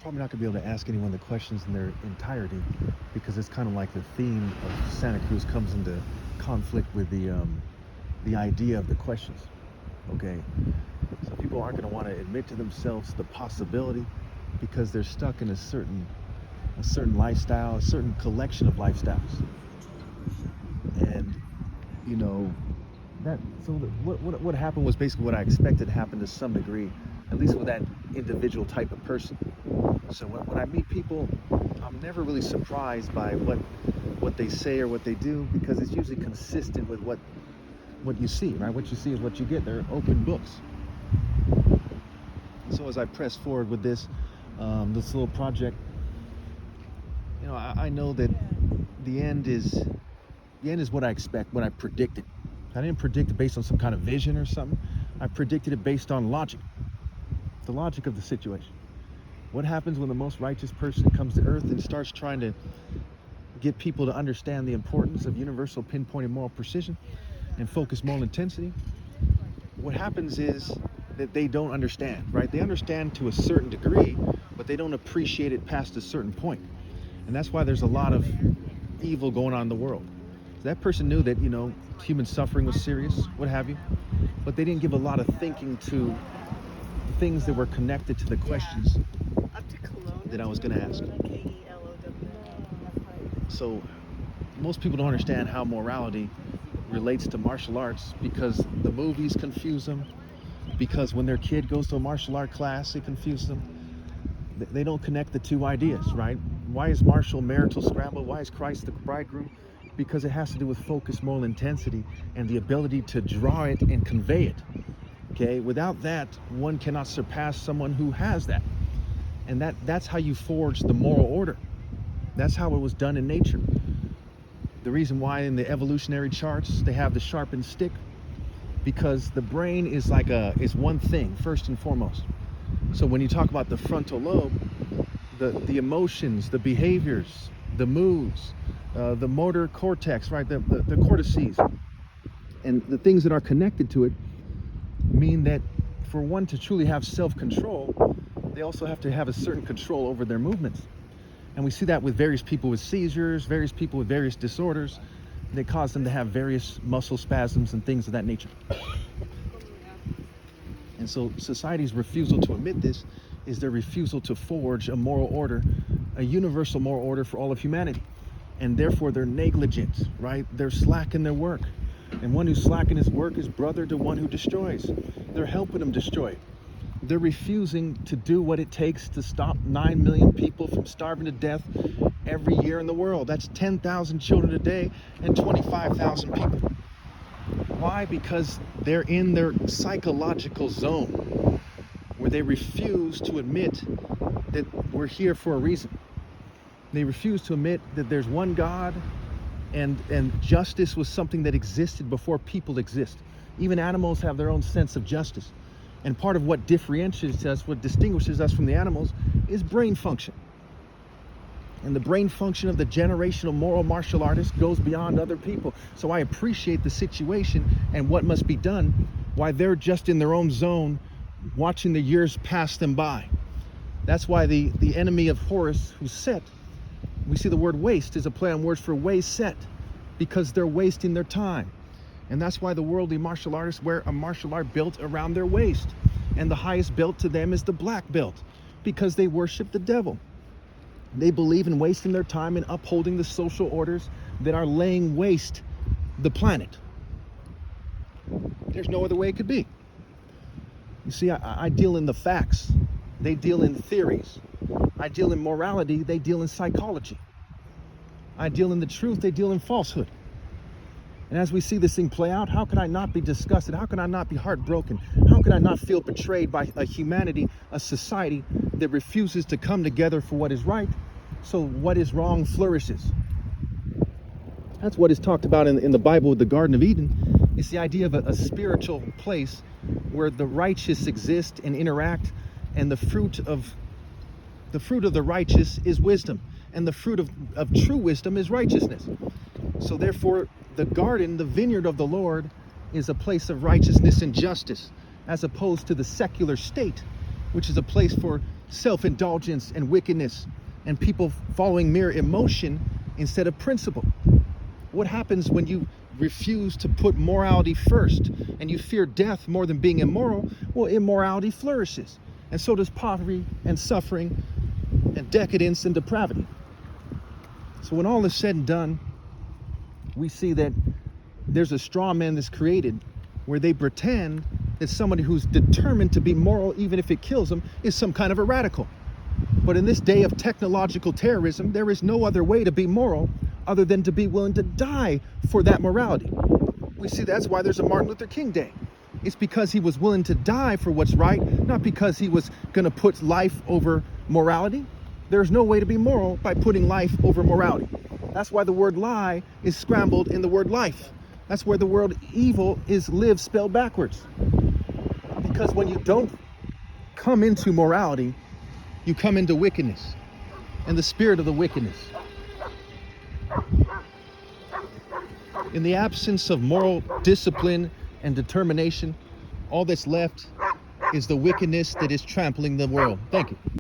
probably not going to be able to ask anyone the questions in their entirety because it's kind of like the theme of Santa Cruz comes into conflict with the idea of the questions. Okay, so people aren't going to want to admit to themselves the possibility because they're stuck in a certain lifestyle, a certain collection of lifestyles, and you know that. So what happened was basically what I expected to happen to some degree, at least with that individual type of person. So when I meet people, I'm never really surprised by what they say or what they do because it's usually consistent with what you see, right? What you see is what you get. They're open books. So as I press forward with this little project, I know that the end is what I expect, what I predicted. I didn't predict it based on some kind of vision or something. I predicted it based on logic, the logic of the situation. What happens when the most righteous person comes to earth and starts trying to get people to understand the importance of universal pinpointed moral precision and focused moral intensity? What happens is that they don't understand, right? They understand to a certain degree, but they don't appreciate it past a certain point. And that's why there's a lot of evil going on in the world. That person knew that, human suffering was serious, what have you, but they didn't give a lot of thinking to things that were connected to the questions that I was going to ask. So most people don't understand how morality relates to martial arts because the movies confuse them, because when their kid goes to a martial art class, it confuses them. They don't connect the two ideas, right? Why is martial marital scramble? Why is Christ the bridegroom? Because it has to do with focused moral intensity and the ability to draw it and convey it. Okay, without that, one cannot surpass someone who has that. And that's how you forge the moral order. That's how it was done in nature. The reason why in the evolutionary charts they have the sharpened stick, because the brain is is one thing, first and foremost. So when you talk about the frontal lobe, the emotions, the behaviors, the moods, the motor cortex, right, the cortices, and the things that are connected to it mean that for one to truly have self-control, they also have to have a certain control over their movements. And we see that with various people with seizures, various people with various disorders that cause them to have various muscle spasms and things of that nature. And so society's refusal to admit this is their refusal to forge a moral order, a universal moral order for all of humanity. And therefore they're negligent, right? They're slack in their work. And one who's slack in his work is brother to one who destroys. They're helping him destroy. They're refusing to do what it takes to stop 9 million people from starving to death every year in the world. That's 10,000 children a day and 25,000 people. Why? Because they're in their psychological zone where they refuse to admit that we're here for a reason. They refuse to admit that there's one God and justice was something that existed before people exist. Even animals have their own sense of justice. And part of what differentiates us, what distinguishes us from the animals, is brain function. And the brain function of the generational moral martial artist goes beyond other people. So I appreciate the situation and what must be done, why they're just in their own zone, watching the years pass them by. That's why the enemy of Horus, who's Set, we see the word waste is a play on words for waste set, because they're wasting their time. And that's why the worldly martial artists wear a martial art belt around their waist. And the highest belt to them is the black belt, because they worship the devil. They believe in wasting their time in upholding the social orders that are laying waste the planet. There's no other way it could be. You see, I deal in the facts. They deal in theories. I deal in morality. They deal in psychology. I deal in the truth. They deal in falsehood. And as we see this thing play out, how can I not be disgusted? How can I not be heartbroken? How can I not feel betrayed by a humanity, a society that refuses to come together for what is right, so what is wrong flourishes? That's what is talked about in the Bible with the Garden of Eden. It's the idea of a spiritual place where the righteous exist and interact, and the fruit of the righteous is wisdom, and the fruit of true wisdom is righteousness. So therefore, the garden, the vineyard of the Lord, is a place of righteousness and justice, as opposed to the secular state, which is a place for self-indulgence and wickedness and people following mere emotion instead of principle. What happens when you refuse to put morality first and you fear death more than being immoral? Well, immorality flourishes, and so does poverty and suffering and decadence and depravity. So when all is said and done, we see that there's a straw man that's created where they pretend that somebody who's determined to be moral, even if it kills them, is some kind of a radical. But in this day of technological terrorism, there is no other way to be moral other than to be willing to die for that morality. We see that's why there's a Martin Luther King Day. It's because he was willing to die for what's right, not because he was going to put life over morality. There's no way to be moral by putting life over morality. That's why the word lie is scrambled in the word life. That's where the word evil is live spelled backwards. Because when you don't come into morality, you come into wickedness and the spirit of the wickedness. In the absence of moral discipline and determination, all that's left is the wickedness that is trampling the world. Thank you.